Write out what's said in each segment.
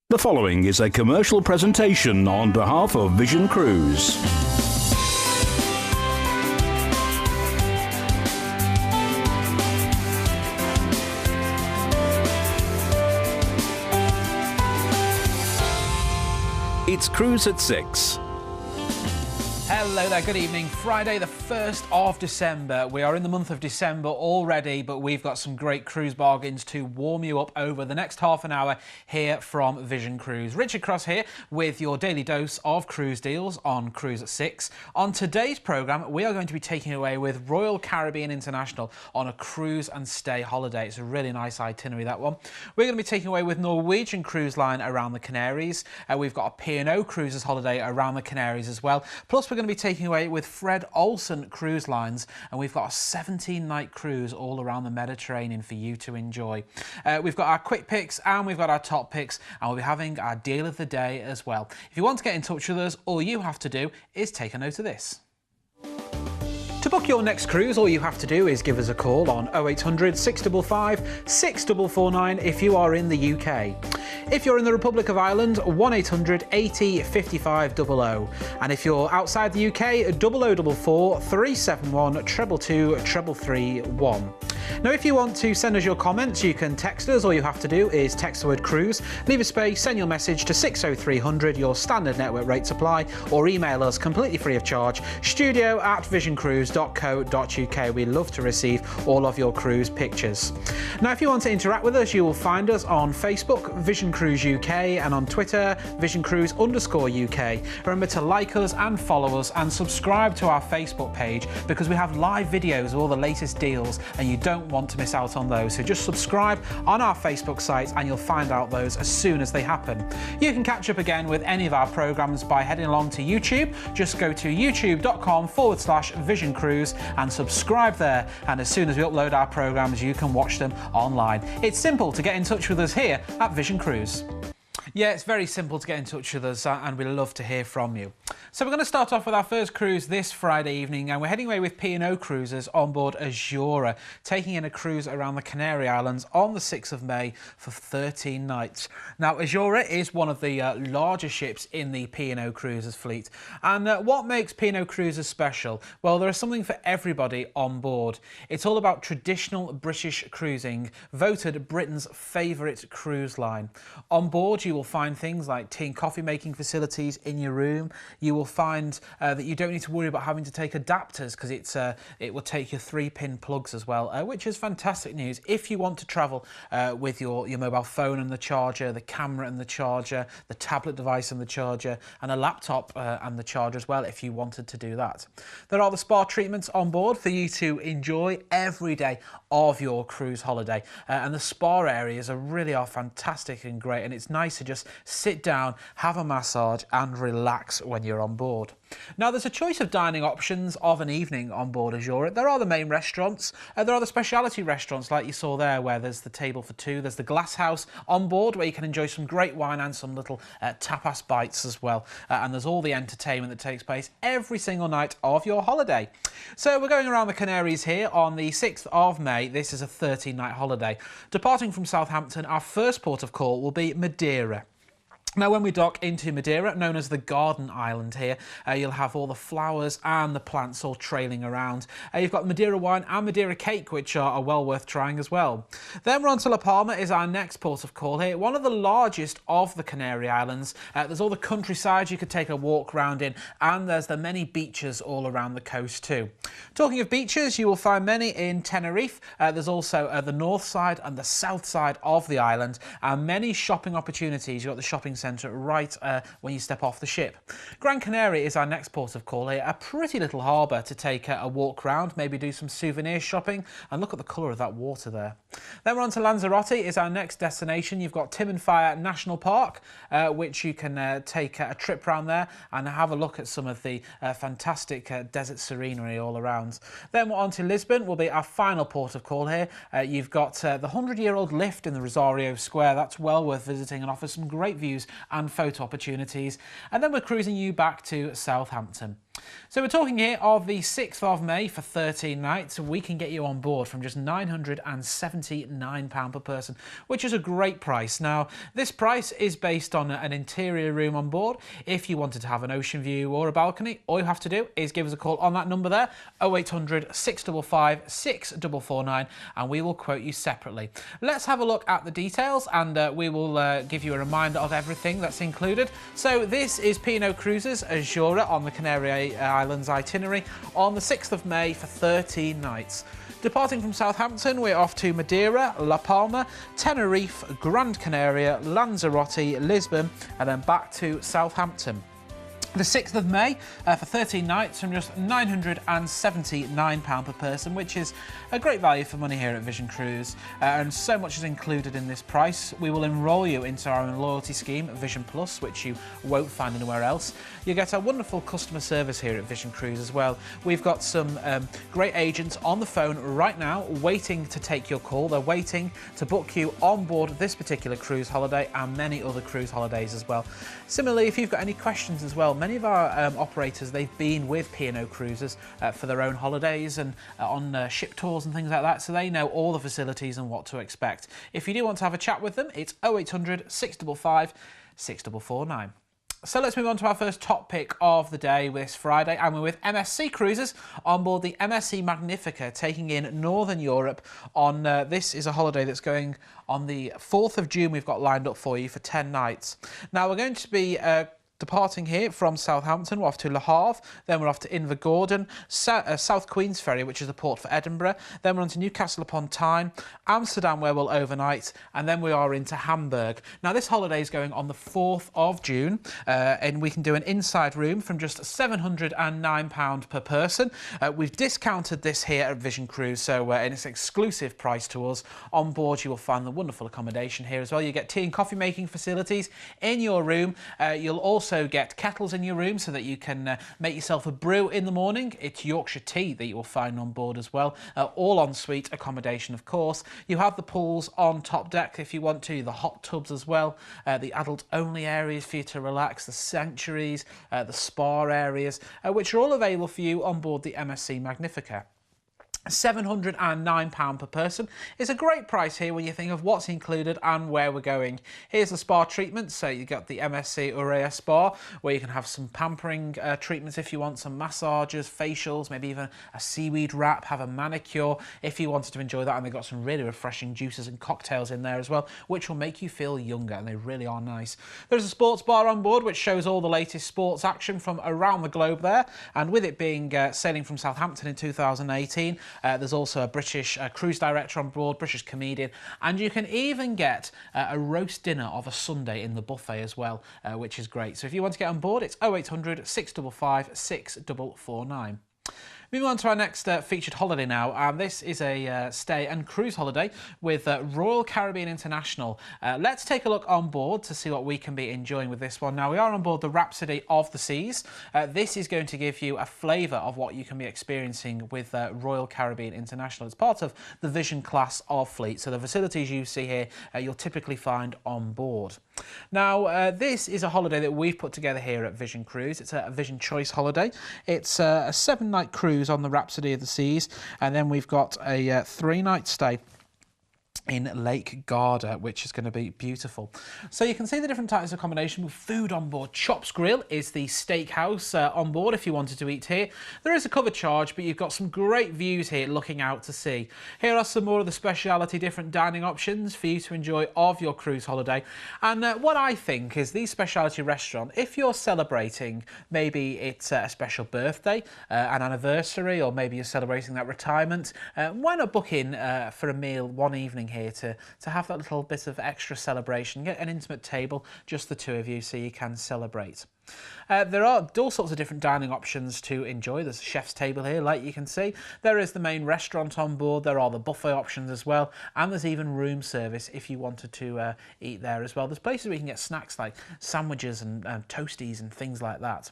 The following is a commercial presentation on behalf of Vision Cruise. It's Cruise at 6. Hello there, good evening. Friday the 1st of December. We are in the month of December already, but we've got some great cruise bargains to warm you up over the next half an hour here from Vision Cruise. Richard Cross here with your daily dose of cruise deals on Cruise at 6. On today's programme, we are going to be taking away with Royal Caribbean International on a cruise and stay holiday. It's a really nice itinerary, that one. We're going to be taking away with Norwegian Cruise Line around the Canaries. We've got a P&O Cruises holiday around the Canaries as well. Plus, we're going to be taking away with Fred Olsen Cruise Lines, and we've got a 17-night cruise all around the Mediterranean for you to enjoy. We've got our quick picks and we've got our top picks, and we'll be having our deal of the day as well. If you want to get in touch with us, all you have to do is take a note of this. To book your next cruise, all you have to do is give us a call on 0800 655 6449 if you are in the UK. If you're in the Republic of Ireland, 1800 80 55 00. And if you're outside the UK, 0044 371 222 3331. Now, if you want to send us your comments, you can text us. All you have to do is text the word cruise, leave a space, send your message to 60300, your standard network rate supply, or email us completely free of charge, studio@visioncruise.co.uk. We love to receive all of your cruise pictures. Now, if you want to interact with us, you will find us on Facebook, Vision Cruise UK, and on Twitter, Vision Cruise_UK. Remember to like us and follow us and subscribe to our Facebook page, because we have live videos of all the latest deals and you don't want to miss out on those. So just subscribe on our Facebook site and you'll find out those as soon as they happen. You can catch up again with any of our programmes by heading along to YouTube. Just go to youtube.com/Vision Cruise and subscribe there, and as soon as we upload our programmes you can watch them online. It's simple to get in touch with us here at Vision Cruise. Yeah, it's very simple to get in touch with us, and we love to hear from you. So we're going to start off with our first cruise this Friday evening, and we're heading away with P&O Cruises on board Azura, taking in a cruise around the Canary Islands on the 6th of May for 13 nights. Now, Azura is one of the larger ships in the P&O Cruises fleet, and what makes P&O Cruises special? Well, there is something for everybody on board. It's all about traditional British cruising, voted Britain's favourite cruise line. On board, you will find things like tea and coffee making facilities in your room. You will find that you don't need to worry about having to take adapters, because it will take your 3-pin plugs as well, which is fantastic news if you want to travel with your mobile phone and the charger, the camera and the charger, the tablet device and the charger, and a laptop and the charger as well, if you wanted to do that. There are the spa treatments on board for you to enjoy every day of your cruise holiday, and the spa areas are fantastic and great, and it's nice to just sit down, have a massage and relax when you're on board. Now, there's a choice of dining options of an evening on board Azura. There are the main restaurants, there are the speciality restaurants like you saw there, where there's the table for two. There's the glass house on board where you can enjoy some great wine and some little tapas bites as well, and there's all the entertainment that takes place every single night of your holiday. So we're going around the Canaries here on the 6th of May. This is a 13-night holiday. Departing from Southampton, our first port of call will be Madeira. Now, when we dock into Madeira, known as the Garden Island here, you'll have all the flowers and the plants all trailing around. You've got Madeira wine and Madeira cake, which are well worth trying as well. Then we're on to La Palma, is our next port of call here, one of the largest of the Canary Islands. There's all the countryside you could take a walk round in, and there's the many beaches all around the coast too. Talking of beaches, you will find many in Tenerife. There's also the north side and the south side of the island, and many shopping opportunities. You've got the shopping centre right when you step off the ship. Gran Canaria is our next port of call here, a pretty little harbour to take a walk round, maybe do some souvenir shopping, and look at the colour of that water there. Then we're on to Lanzarote, is our next destination. You've got Timanfaya National Park, which you can take a trip around there and have a look at some of the fantastic desert scenery all around. Then we're on to Lisbon, will be our final port of call here. You've got the 100-year-old lift in the Rosario Square. That's well worth visiting and offers some great views and photo opportunities. And then we're cruising you back to Southampton. So we're talking here of the 6th of May for 13 nights. We can get you on board from just £979 per person, which is a great price. Now, this price is based on an interior room on board. If you wanted to have an ocean view or a balcony, all you have to do is give us a call on that number there, 0800 655 6449, and we will quote you separately. Let's have a look at the details, and we will give you a reminder of everything that's included. So this is P&O Cruises Azura on the Canary Islands itinerary on the 6th of May for 13 nights. Departing from Southampton, we're off to Madeira, La Palma, Tenerife, Gran Canaria, Lanzarote, Lisbon, and then back to Southampton. The 6th of May for 13 nights from just £979 per person, which is a great value for money here at Vision Cruise, and so much is included in this price. We will enrol you into our own loyalty scheme, Vision Plus, which you won't find anywhere else. You get a wonderful customer service here at Vision Cruise as well. We've got some great agents on the phone right now waiting to take your call. They're waiting to book you on board this particular cruise holiday and many other cruise holidays as well. Similarly, if you've got any questions as well, many of our operators, they've been with P&O Cruises for their own holidays and on ship tours and things like that, so they know all the facilities and what to expect. If you do want to have a chat with them, it's 0800 655 6449. So let's move on to our first top pick of the day this Friday, and we're with MSC Cruises on board the MSC Magnifica, taking in Northern Europe on, this is a holiday that's going on the 4th of June we've got lined up for you for 10 nights. Now we're going to be departing here from Southampton. We're off to Le Havre, then we're off to Invergordon, South Queensferry, which is the port for Edinburgh, then we're on to Newcastle upon Tyne, Amsterdam, where we'll overnight, and then we are into Hamburg. Now this holiday is going on the 4th of June, and we can do an inside room from just £709 per person. We've discounted this here at Vision Cruise, so and it's an exclusive price to us. On board you will find the wonderful accommodation here as well. You get tea and coffee making facilities in your room. You'll also get kettles in your room so that you can make yourself a brew in the morning. It's Yorkshire tea that you will find on board as well. All en-suite accommodation, of course. You have the pools on top deck if you want to, the hot tubs as well, the adult-only areas for you to relax, the sanctuaries, the spa areas, which are all available for you on board the MSC Magnifica. £709 per person is a great price here when you think of what's included and where we're going. Here's the spa treatment. So you've got the MSC Urea Spa, where you can have some pampering treatments if you want, some massages, facials, maybe even a seaweed wrap, have a manicure if you wanted to enjoy that. And they've got some really refreshing juices and cocktails in there as well, which will make you feel younger, and they really are nice. There's a sports bar on board which shows all the latest sports action from around the globe there, and with it being sailing from Southampton in 2018, there's also a British cruise director on board, British comedian, and you can even get a roast dinner of a Sunday in the buffet as well, which is great. So if you want to get on board, it's 0800 655 6449. Moving on to our next featured holiday now, and this is a stay and cruise holiday with Royal Caribbean International. Let's take a look on board to see what we can be enjoying with this one. Now, we are on board the Rhapsody of the Seas. This is going to give you a flavour of what you can be experiencing with Royal Caribbean International. It's part of the Vision class of fleet, so the facilities you see here you'll typically find on board. Now, this is a holiday that we've put together here at Vision Cruise. It's a Vision Choice holiday. It's a 7-night cruise on the Rhapsody of the Seas, and then we've got a 3-night stay in Lake Garda, which is going to be beautiful. So you can see the different types of accommodation with food on board. Chops Grill is the steakhouse on board if you wanted to eat here. There is a cover charge, but you've got some great views here looking out to sea. Here are some more of the speciality different dining options for you to enjoy of your cruise holiday. And what I think is these speciality restaurant, if you're celebrating, maybe it's a special birthday, an anniversary, or maybe you're celebrating that retirement, why not book in for a meal one evening here to have that little bit of extra celebration, get an intimate table, just the two of you, so you can celebrate. There are all sorts of different dining options to enjoy. There's a chef's table here, like you can see. There is the main restaurant on board. There are the buffet options as well, and there's even room service if you wanted to eat there as well. There's places where you can get snacks like sandwiches and toasties and things like that.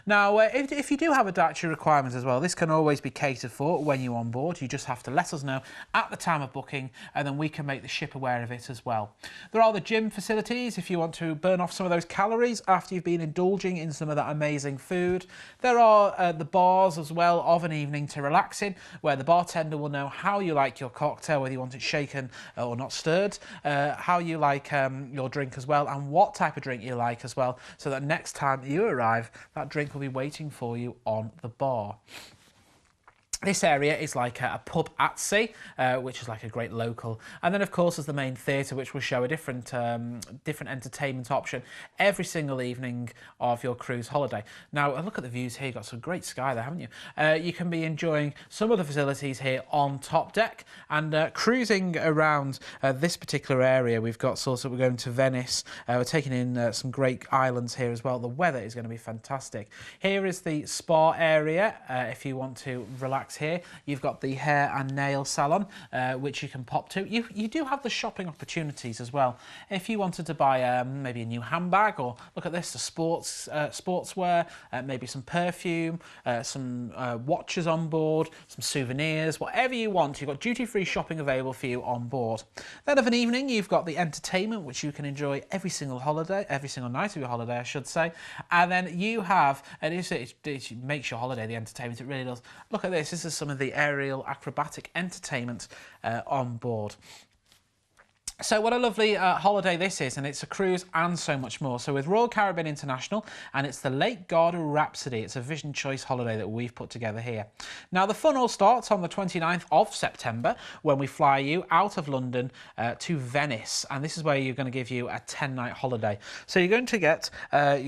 Now, if you do have a dietary requirement as well, this can always be catered for when you're on board. You just have to let us know at the time of booking, and then we can make the ship aware of it as well. There are the gym facilities if you want to burn off some of those calories after you've been indulging in some of that amazing food. There are the bars as well of an evening to relax in, where the bartender will know how you like your cocktail, whether you want it shaken or not stirred, how you like your drink as well, and what type of drink you like as well, so that next time you arrive, that drink will be waiting for you on the bar. This area is like a pub at sea, which is like a great local. And then, of course, there's the main theatre, which will show a different entertainment option every single evening of your cruise holiday. Now, look at the views here. You've got some great sky there, haven't you? You can be enjoying some of the facilities here on top deck and cruising around this particular area. We've got we're going to Venice. We're taking in some great islands here as well. The weather is going to be fantastic. Here is the spa area. If you want to relax here, you've got the hair and nail salon, which you can pop to. You do have the shopping opportunities as well. If you wanted to buy maybe a new handbag, or look at this, the sportswear, maybe some perfume, some watches on board, some souvenirs, whatever you want, you've got duty-free shopping available for you on board. Then of an evening, you've got the entertainment, which you can enjoy every single night of your holiday, I should say. And then you have, and it makes your holiday the entertainment, it really does. Look at this. This is some of the aerial acrobatic entertainment on board. So what a lovely holiday this is, and it's a cruise and so much more. So with Royal Caribbean International, and it's the Lake Garda Rhapsody. It's a Vision Choice holiday that we've put together here. Now the fun all starts on the 29th of September when we fly you out of London to Venice, and this is where you're going to give you a 10-night holiday. So you're going to get,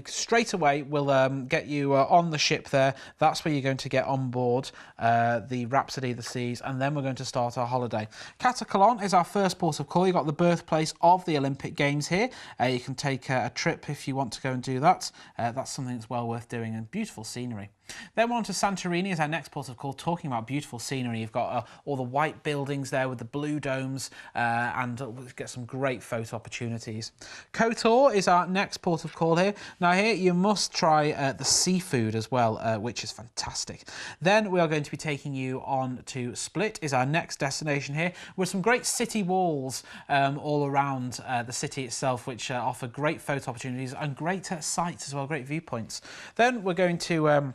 straight away we'll get you on the ship there. That's where you're going to get on board the Rhapsody of the Seas, and then we're going to start our holiday. Catacalon is our first port of call. You've got the birthplace of the Olympic Games here. You can take a trip if you want to go and do that. That's something that's well worth doing, and beautiful scenery. Then we're on to Santorini as our next port of call, talking about beautiful scenery. You've got all the white buildings there with the blue domes, and we'll get some great photo opportunities. Kotor is our next port of call here. Now here you must try the seafood as well, which is fantastic. Then we are going to be taking you on to Split, is our next destination here, with some great city walls all around the city itself, which offer great photo opportunities and great sights as well, great viewpoints. Then we're going to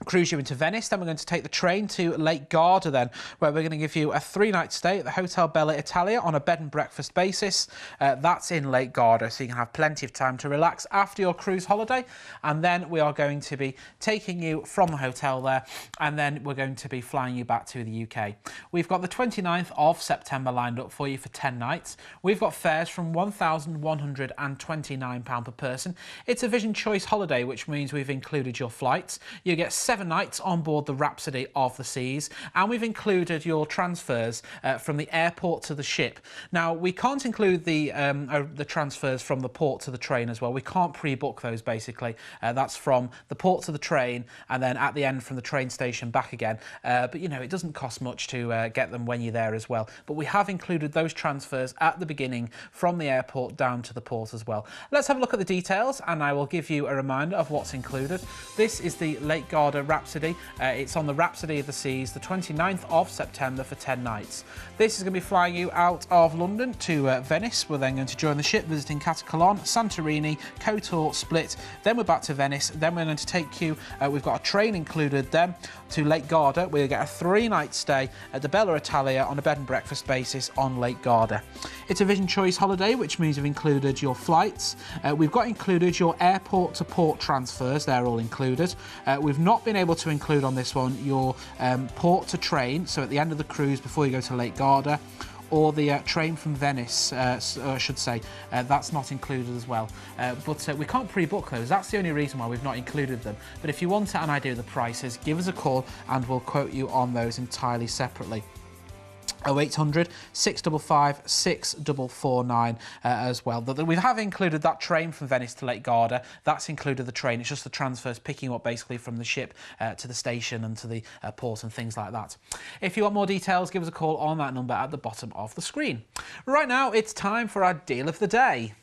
cruise you into Venice. Then we're going to take the train to Lake Garda then, where we're going to give you a 3-night stay at the Hotel Bella Italia on a bed and breakfast basis. That's in Lake Garda, so you can have plenty of time to relax after your cruise holiday. And then we are going to be taking you from the hotel there, and then we're going to be flying you back to the UK. We've got the 29th of September lined up for you for 10 nights. We've got fares from £1,129 per person. It's a Vision Choice holiday, which means we've included your flights. You get 7 nights on board the Rhapsody of the Seas, and we've included your transfers from the airport to the ship. Now we can't include the transfers from the port to the train as well. We can't pre-book those basically. That's from the port to the train, and then at the end from the train station back again. But you know, it doesn't cost much to get them when you're there as well. But we have included those transfers at the beginning from the airport down to the port as well. Let's have a look at the details, and I will give you a reminder of what's included. This is the Lake Garda Rhapsody. It's on the Rhapsody of the Seas, the 29th of September for 10 nights. This is going to be flying you out of London to Venice. We're then going to join the ship visiting Catacalon, Santorini, Kotor, Split. Then we're back to Venice. Then we're going to take you, we've got a train included then, to Lake Garda. We'll get a 3-night stay at the Bella Italia on a bed and breakfast basis on Lake Garda. It's a Vision Choice holiday, which means we've included your flights. We've got included your airport to port transfers. They're all included. We've not been able to include on this one your port to train, so at the end of the cruise before you go to Lake Garda, or the train from Venice, I should say, that's not included as well. But we can't pre-book those. That's the only reason why we've not included them. But if you want an idea of the prices, give us a call and we'll quote you on those entirely separately. 0800 655 6449 as well. We have included that train from Venice to Lake Garda. That's included the train. It's just the transfers picking up basically from the ship to the station and to the port and things like that. If you want more details, give us a call on that number at the bottom of the screen. Right now, it's time for our deal of the day.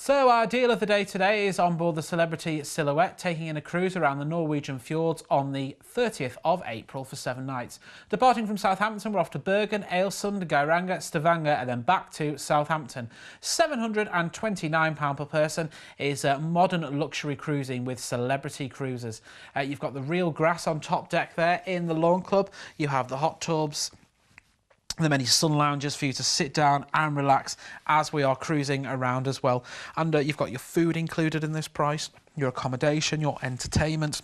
So our deal of the day today is on board the Celebrity Silhouette, taking in a cruise around the Norwegian fjords on the 30th of April for 7 nights. Departing from Southampton, we're off to Bergen, Ailsund, Geiranger, Stavanger and then back to Southampton. £729 per person is modern luxury cruising with Celebrity Cruises. You've got the real grass on top deck there in the Lawn Club. You have the hot tubs, the many sun lounges for you to sit down and relax as we are cruising around as well. And you've got your food included in this price, your accommodation, your entertainment.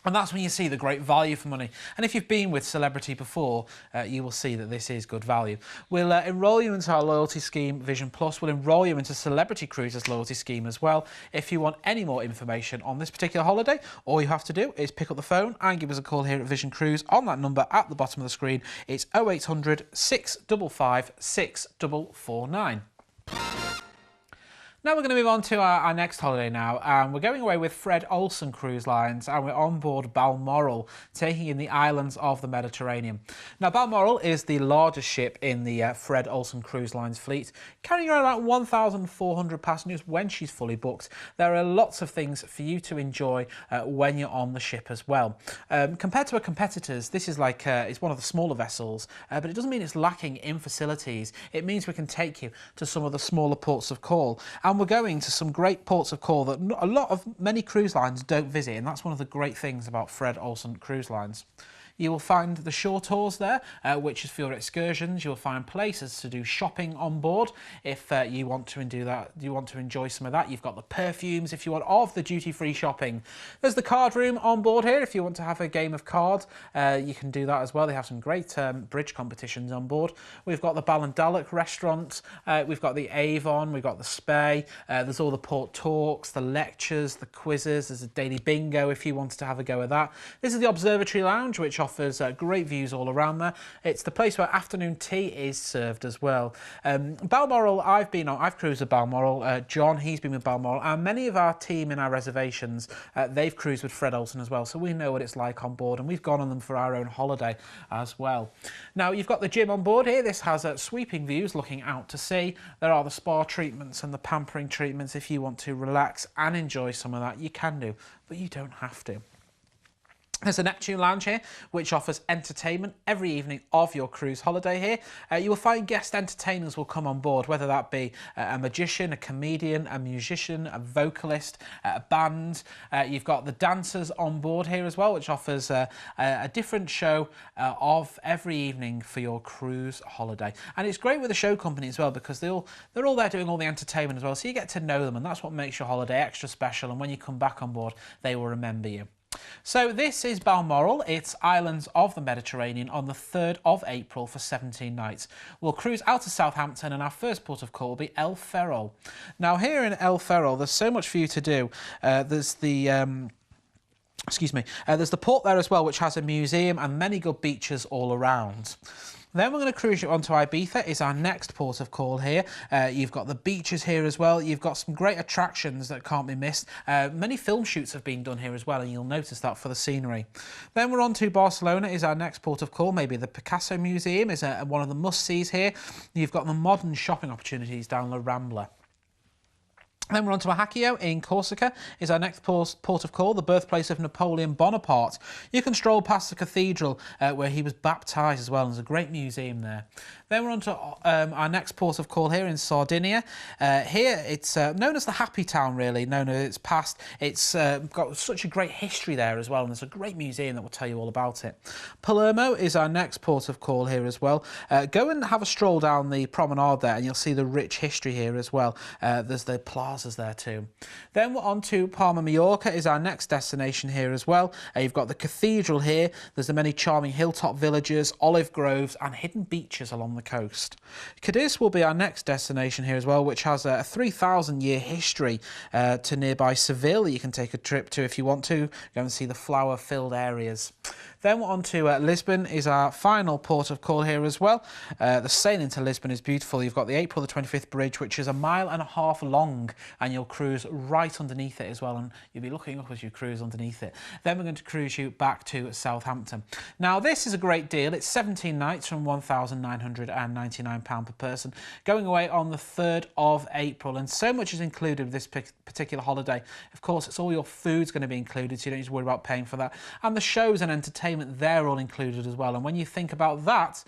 And that's when you see the great value for money. And if you've been with Celebrity before, you will see that this is good value. We'll enrol you into our loyalty scheme, Vision Plus. We'll enrol you into Celebrity Cruises loyalty scheme as well. If you want any more information on this particular holiday, all you have to do is pick up the phone and give us a call here at Vision Cruise on that number at the bottom of the screen. It's 0800 655 6449. Now we're going to move on to our next holiday now, and we're going away with Fred Olsen Cruise Lines, and we're on board Balmoral, taking in the islands of the Mediterranean. Now Balmoral is the largest ship in the Fred Olsen Cruise Lines fleet, carrying around about 1,400 passengers when she's fully booked. There are lots of things for you to enjoy when you're on the ship as well. Compared to our competitors, this is like it's one of the smaller vessels, but it doesn't mean it's lacking in facilities. It means we can take you to some of the smaller ports of call. And we're going to some great ports of call that many cruise lines don't visit, and that's one of the great things about Fred Olsen Cruise Lines. You will find the shore tours there, which is for your excursions. You'll find places to do shopping on board if you want to do that. You want to enjoy some of that. You've got the perfumes if you want of the duty-free shopping. There's the card room on board here if you want to have a game of cards. You can do that as well. They have some great bridge competitions on board. We've got the Ballandalloch restaurant. We've got the Avon. We've got the Spey. There's all the port talks, the lectures, the quizzes. There's a daily bingo if you wanted to have a go at that. This is the Observatory Lounge, which offers great views all around there. It's the place where afternoon tea is served as well. Balmoral, I've cruised with Balmoral. John, he's been with Balmoral, and many of our team in our reservations, they've cruised with Fred Olsen as well, so we know what it's like on board, and we've gone on them for our own holiday as well. Now, you've got the gym on board here. This has sweeping views looking out to sea. There are the spa treatments and the pampering treatments. If you want to relax and enjoy some of that, you can do, but you don't have to. There's a Neptune Lounge here, which offers entertainment every evening of your cruise holiday here. You will find guest entertainers will come on board, whether that be a magician, a comedian, a musician, a vocalist, a band. You've got the dancers on board here as well, which offers a different show of every evening for your cruise holiday. And it's great with the show company as well, because they're all there doing all the entertainment as well, so you get to know them, and that's what makes your holiday extra special, and when you come back on board, they will remember you. So this is Balmoral. It's islands of the Mediterranean on the 3rd of April for 17 nights. We'll cruise out to Southampton, and our first port of call will be El Ferrol. Now here in El Ferrol, there's so much for you to do. There's the port there as well, which has a museum and many good beaches all around. Then we're going to cruise you on to Ibiza, is our next port of call here. You've got the beaches here as well. You've got some great attractions that can't be missed. Many film shoots have been done here as well, and you'll notice that for the scenery. Then we're on to Barcelona, is our next port of call. Maybe the Picasso Museum is one of the must-sees here. You've got the modern shopping opportunities down La Rambla. Then we're on to Ajaccio in Corsica, is our next port of call, the birthplace of Napoleon Bonaparte. You can stroll past the cathedral where he was baptised as well, and there's a great museum there. Then we're on to our next port of call here in Sardinia. Here it's known as the Happy Town, really, known as its past. It's got such a great history there as well, and there's a great museum that will tell you all about it. Palermo is our next port of call here as well. Go and have a stroll down the promenade there, and you'll see the rich history here as well. There's the plazas there too. Then we're on to Palma Mallorca, is our next destination here as well. You've got the cathedral here. There's the many charming hilltop villages, olive groves, and hidden beaches along the coast. Cadiz will be our next destination here as well, which has a 3,000-year history to nearby Seville. You can take a trip to if you want to go and see the flower-filled areas. Then we're on to Lisbon is our final port of call here as well. The sailing to Lisbon is beautiful. You've got the April the 25th bridge, which is 1.5 miles long, and you'll cruise right underneath it as well, and you'll be looking up as you cruise underneath it. Then we're going to cruise you back to Southampton. Now, this is a great deal. It's 17 nights from £1,999 per person, going away on the 3rd of April, and so much is included with this particular holiday. Of course, it's all your food's going to be included, so you don't need to worry about paying for that, and the shows and entertainment, they're all included as well. And when you think about that,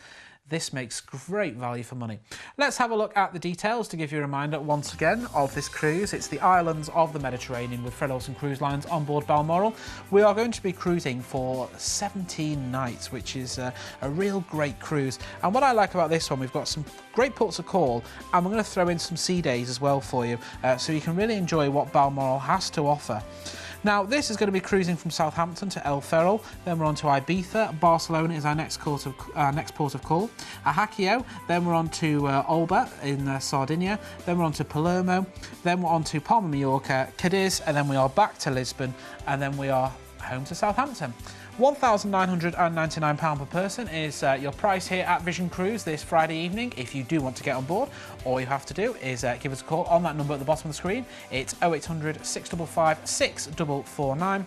this makes great value for money. Let's have a look at the details to give you a reminder once again of this cruise. It's the islands of the Mediterranean with Fred Olsen Cruise Lines on board Balmoral. We are going to be cruising for 17 nights, which is a real great cruise. And what I like about this one, we've got some great ports of call, and we're going to throw in some sea days as well for you, so you can really enjoy what Balmoral has to offer. Now, this is going to be cruising from Southampton to El Ferrol, then we're on to Ibiza. Barcelona is our next port of call. Ajaccio, then we're on to Olba in Sardinia, then we're on to Palermo, then we're on to Palma Mallorca, Cadiz, and then we are back to Lisbon, and then we are home to Southampton. £1,999 per person is your price here at Vision Cruise this Friday evening. If you do want to get on board, all you have to do is give us a call on that number at the bottom of the screen. It's 0800 655 6449.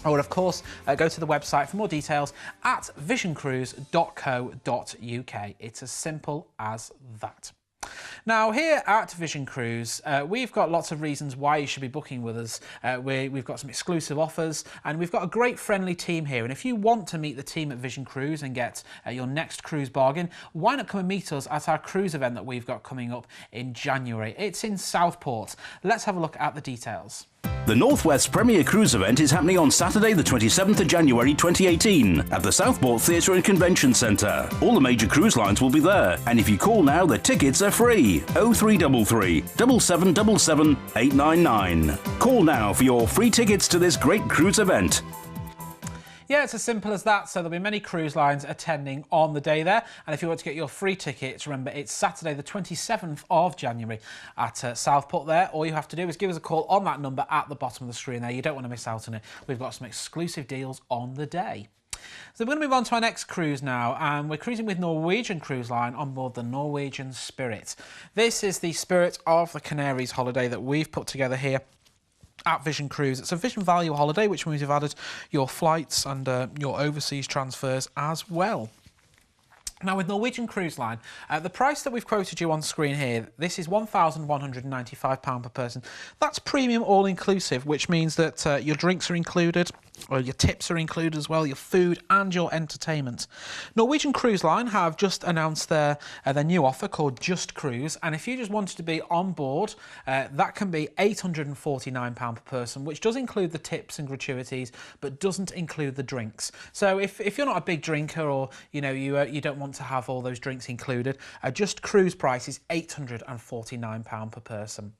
Or, of course, go to the website for more details at visioncruise.co.uk. It's as simple as that. Now, here at Vision Cruise, we've got lots of reasons why you should be booking with us. We've got some exclusive offers, and we've got a great friendly team here. And if you want to meet the team at Vision Cruise and get your next cruise bargain, why not come and meet us at our cruise event that we've got coming up in January? It's in Southport. Let's have a look at the details. The Northwest Premier Cruise event is happening on Saturday the 27th of January 2018 at the Southport Theatre and Convention Centre. All the major cruise lines will be there, and if you call now, the tickets are free. 0333 7777 899. Call now for your free tickets to this great cruise event. Yeah, it's as simple as that. So there'll be many cruise lines attending on the day there. And if you want to get your free tickets, remember it's Saturday the 27th of January at Southport there. All you have to do is give us a call on that number at the bottom of the screen there. You don't want to miss out on it. We've got some exclusive deals on the day. So we're going to move on to our next cruise now, and we're cruising with Norwegian Cruise Line on board the Norwegian Spirit. This is the Spirit of the Canaries holiday that we've put together here at Vision Cruise. It's a Vision Value holiday, which means you've added your flights and your overseas transfers as well. Now, with Norwegian Cruise Line, the price that we've quoted you on screen here, this is £1,195 per person. That's premium all-inclusive, which means that your drinks are included, or your tips are included as well, your food and your entertainment. Norwegian Cruise Line have just announced their new offer called Just Cruise, and if you just wanted to be on board, that can be £849 per person, which does include the tips and gratuities, but doesn't include the drinks. So if you're not a big drinker, or you don't want to have all those drinks included, Just Cruise price is £849 per person.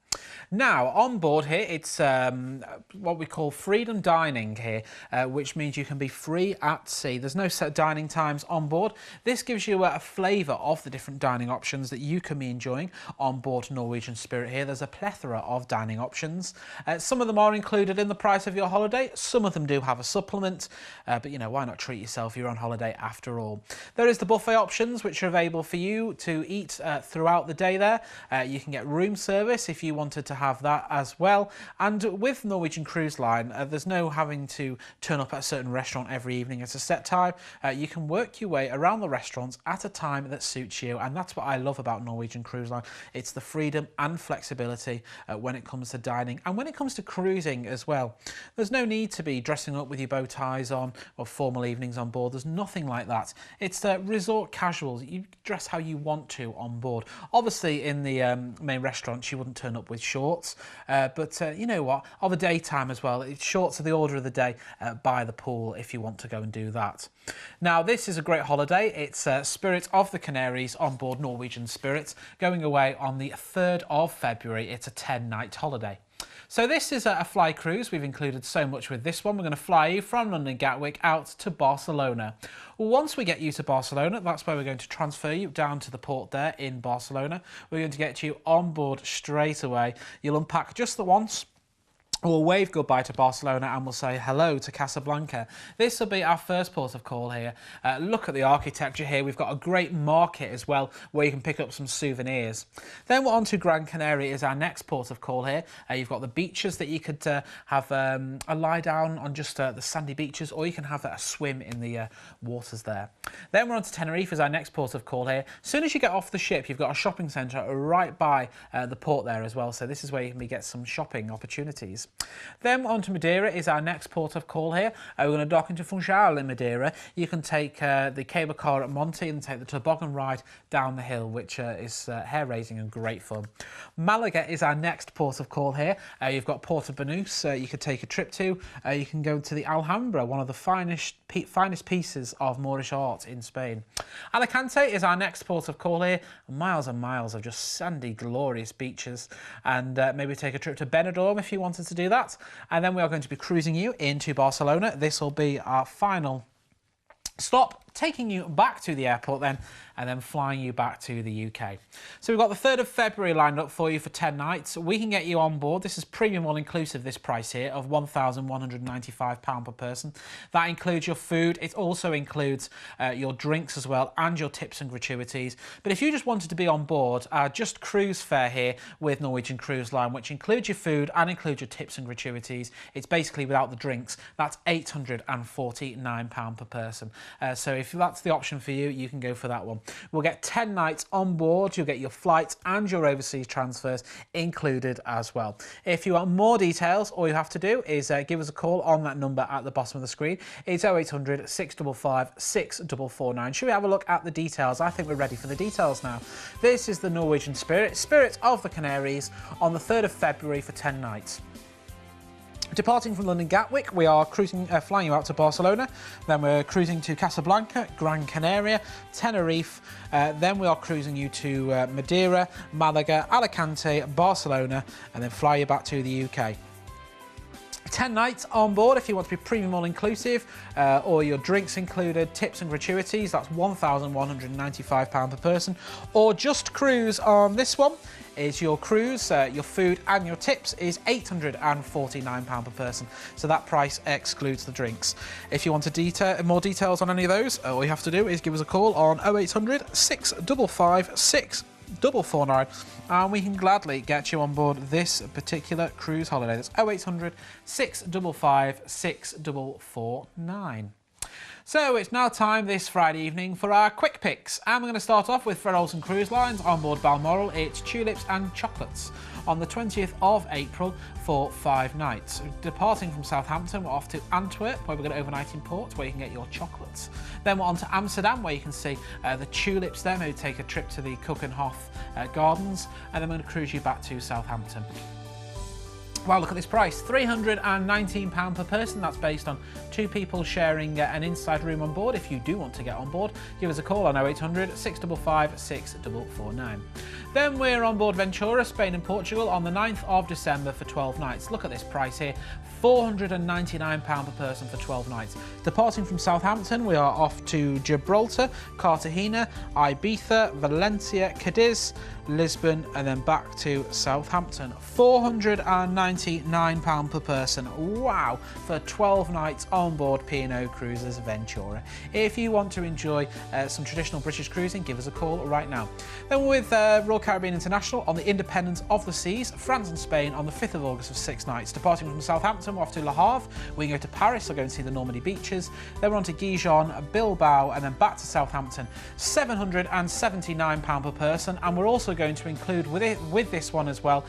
Now, on board here, it's what we call freedom dining here, which means you can be free at sea. There's no set dining times on board. This gives you a flavour of the different dining options that you can be enjoying on board Norwegian Spirit here. There's a plethora of dining options. Some of them are included in the price of your holiday. Some of them do have a supplement, but why not treat yourself? You're on holiday after all. There is the buffet options, which are available for you to eat throughout the day there. You can get room service if you wanted to have that as well. And with Norwegian Cruise Line, there's no having to turn up at a certain restaurant every evening at a set time. You can work your way around the restaurants at a time that suits you, and that's what I love about Norwegian Cruise Line. It's the freedom and flexibility when it comes to dining and when it comes to cruising as well. There's no need to be dressing up with your bow ties on or formal evenings on board. There's nothing like that. It's resort casuals. You dress how you want to on board. Obviously, in the main restaurants, you wouldn't turn up with shorts, but you know what, of a daytime as well, shorts are the order of the day by the pool if you want to go and do that. Now, this is a great holiday. It's Spirit of the Canaries on board Norwegian Spirit, going away on the 3rd of February. It's a 10-night holiday. So this is a fly cruise. We've included so much with this one. We're going to fly you from London Gatwick out to Barcelona. Once we get you to Barcelona, that's where we're going to transfer you down to the port there in Barcelona. We're going to get you on board straight away. You'll unpack just the once. We'll wave goodbye to Barcelona and we'll say hello to Casablanca. This will be our first port of call here. Look at the architecture here. We've got a great market as well where you can pick up some souvenirs. Then we're on to Gran Canaria is our next port of call here. You've got the beaches that you could have a lie down on, just the sandy beaches, or you can have a swim in the waters there. Then we're on to Tenerife as our next port of call here. As soon as you get off the ship, you've got a shopping centre right by the port there as well. So this is where you can get some shopping opportunities. Then on to Madeira is our next port of call here. We're going to dock into Funchal in Madeira. You can take the cable car at Monte and take the toboggan ride down the hill, which is hair-raising and great fun. Malaga is our next port of call here. You've got Porto Banús you could take a trip to. You can go to the Alhambra, one of the finest pieces of Moorish art in Spain. Alicante is our next port of call here. Miles and miles of just sandy, glorious beaches. And maybe take a trip to Benidorm if you wanted to do that. And then we are going to be cruising you into Barcelona. This will be our final stop, taking you back to the airport then, and then flying you back to the UK. So we've got the 3rd of February lined up for you for 10 nights. We can get you on board. This is premium all-inclusive, this price here, of £1,195 per person. That includes your food. It also includes your drinks as well, and your tips and gratuities. But if you just wanted to be on board, just cruise fare here with Norwegian Cruise Line, which includes your food and includes your tips and gratuities, it's basically without the drinks, that's £849 per person. So if that's the option for you, you can go for that one. We'll get 10 nights on board. You'll get your flights and your overseas transfers included as well. If you want more details, all you have to do is give us a call on that number at the bottom of the screen. It's 0800 655 6449. Should we have a look at the details? I think we're ready for the details now. This is the Norwegian Spirit of the Canaries on the 3rd of February for 10 nights. Departing from London Gatwick, we are flying you out to Barcelona, then we're cruising to Casablanca, Gran Canaria, Tenerife, then we are cruising you to Madeira, Malaga, Alicante, Barcelona, and then fly you back to the UK. 10 nights on board if you want to be premium all-inclusive, or your drinks included, tips and gratuities, that's £1,195 per person, or just cruise on this one. Is your cruise, your food and your tips is £849 per person. So that price excludes the drinks. If you want more details on any of those, all you have to do is give us a call on 0800 655 6449 and we can gladly get you on board this particular cruise holiday. That's 0800 655 6449. So it's now time this Friday evening for our quick picks, and we're going to start off with Fred Olsen Cruise Lines on board Balmoral. It's tulips and chocolates on the 20th of April for 5 nights. Departing from Southampton, we're off to Antwerp, where we're going to overnight in port, where you can get your chocolates. Then we're on to Amsterdam, where you can see the tulips there, maybe take a trip to the Keukenhof Gardens, and then we're going to cruise you back to Southampton. Well, look at this price, £319 per person. That's based on 2 people sharing an inside room on board. If you do want to get on board, give us a call on 0800 655 6449. Then we're on board Ventura, Spain and Portugal on the 9th of December for 12 nights. Look at this price here, £499 per person for 12 nights. Departing from Southampton, we are off to Gibraltar, Cartagena, Ibiza, Valencia, Cadiz, Lisbon, and then back to Southampton. £499 per person. Wow, for 12 nights on board P&O Cruises Ventura. If you want to enjoy some traditional British cruising, give us a call right now. Then with Royal Caribbean International on the Independence of the Seas, France and Spain on the 5th of August for 6 nights. Departing from Southampton, we're off to Le Havre. We can go to Paris, or go and see the Normandy beaches. Then we're on to Gijon, Bilbao, and then back to Southampton. £779 per person, and we're also going to include with this one as well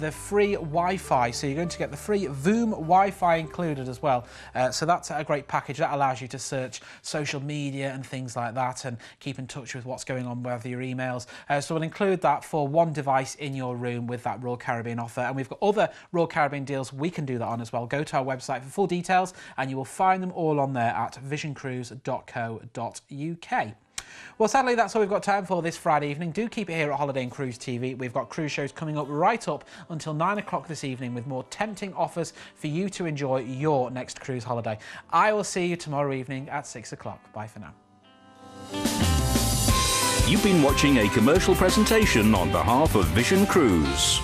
the free Wi-Fi. So you're going to get the free Voom Wi-Fi included as well. So that's a great package that allows you to search social media and things like that, and keep in touch with what's going on with your emails. So we'll include that for one device in your room with that Royal Caribbean offer, and we've got other Royal Caribbean deals we can do that on as well. Go to our website for full details, and you will find them all on there at visioncruise.co.uk. Well, sadly, that's all we've got time for this Friday evening. Do keep it here at Holiday and Cruise TV. We've got cruise shows coming up right up until 9 o'clock this evening with more tempting offers for you to enjoy your next cruise holiday. I will see you tomorrow evening at 6 o'clock. Bye for now. You've been watching a commercial presentation on behalf of Vision Cruise.